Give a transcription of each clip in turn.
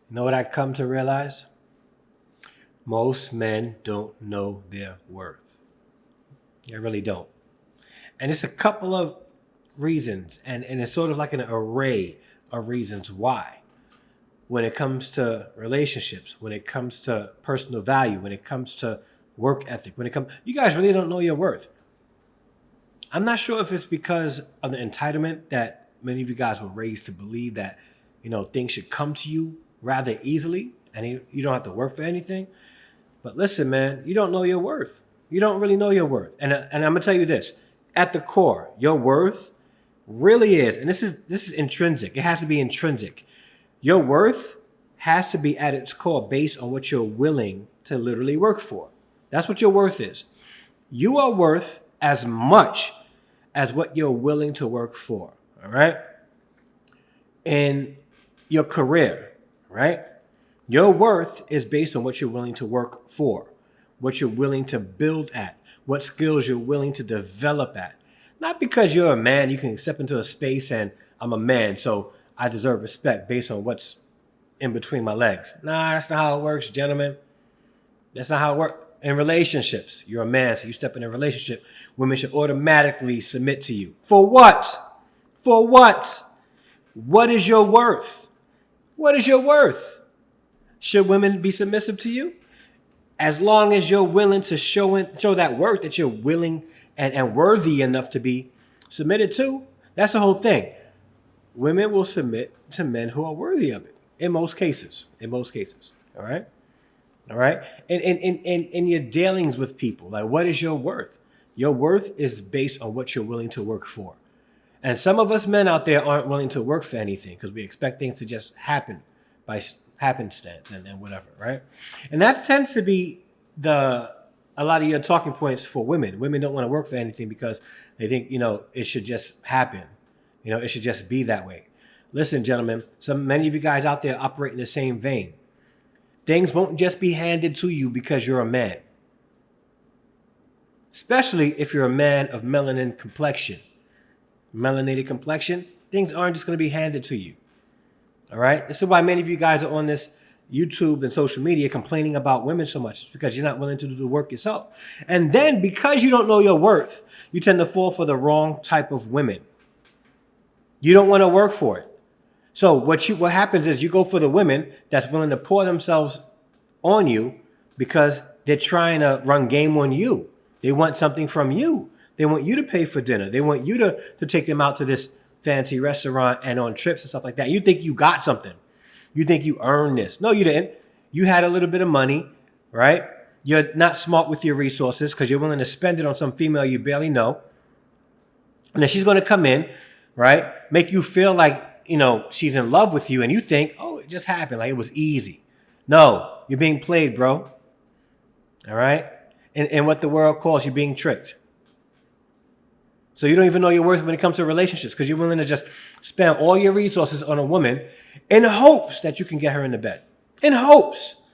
You know what I come to realize? Most men don't know their worth. They really don't. And it's a couple of reasons, and it's sort of like an array of reasons why. When it comes to relationships, when it comes to personal value, when it comes to work ethic, you guys really don't know your worth. I'm not sure if it's because of the entitlement that many of you guys were raised to believe that, things should come to you rather easily and you don't have to work for anything. But listen, man, you don't know your worth. You don't really know your worth. And I'm going to tell you this, at the core, your worth really is, and this is intrinsic. It has to be intrinsic. Your worth has to be at its core based on what you're willing to literally work for. That's what your worth is. You are worth as much as what you're willing to work for. All right. In your career, right? Your worth is based on what you're willing to work for, what you're willing to build at, what skills you're willing to develop at. Not because you're a man, you can step into a space and I'm a man, so I deserve respect based on what's in between my legs. Nah, that's not how it works, gentlemen. That's not how it works. In relationships, you're a man, so you step in a relationship, women should automatically submit to you. For what? For what? What is your worth? What is your worth? Should women be submissive to you? As long as you're willing to show that worth, that you're willing and worthy enough to be submitted to, that's the whole thing. Women will submit to men who are worthy of it, in most cases. In most cases, all right? All right? And in your dealings with people, like, what is your worth? Your worth is based on what you're willing to work for. And some of us men out there aren't willing to work for anything because we expect things to just happen by happenstance and whatever, right? And that tends to be a lot of your talking points for women. Women don't want to work for anything because they think, it should just happen. It should just be that way. Listen, gentlemen, many of you guys out there operate in the same vein. Things won't just be handed to you because you're a man. Especially if you're a man of melanated complexion, things aren't just going to be handed to you. All right? This is why many of you guys are on this YouTube and social media complaining about women so much. It's because you're not willing to do the work yourself. And then because you don't know your worth, you tend to fall for the wrong type of women. You don't want to work for it. So what happens is you go for the women that's willing to pour themselves on you because they're trying to run game on you. They want something from you. They want you to pay for dinner. They want you to take them out to this fancy restaurant and on trips and stuff like that. You think you got something. You think you earned this. No, you didn't. You had a little bit of money, right? You're not smart with your resources because you're willing to spend it on some female you barely know. And then she's going to come in, right? Make you feel like, she's in love with you and you think, oh, it just happened. Like it was easy. No, you're being played, bro. All right? And what the world calls you being tricked. So you don't even know your worth when it comes to relationships because you're willing to just spend all your resources on a woman in hopes that you can get her into bed. In hopes.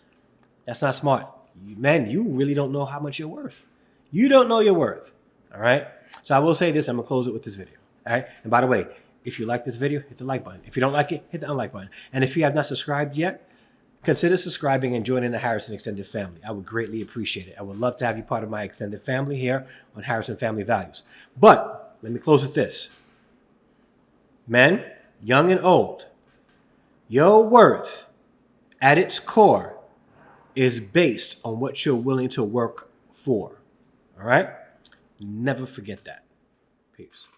That's not smart. Man, you really don't know how much you're worth. You don't know your worth. All right? So I will say this. I'm going to close it with this video. All right? And by the way, if you like this video, hit the like button. If you don't like it, hit the unlike button. And if you have not subscribed yet, consider subscribing and joining the Harrison Extended Family. I would greatly appreciate it. I would love to have you part of my extended family here on Harrison Family Values. But let me close with this. Men, young and old, your worth at its core is based on what you're willing to work for. All right? Never forget that. Peace.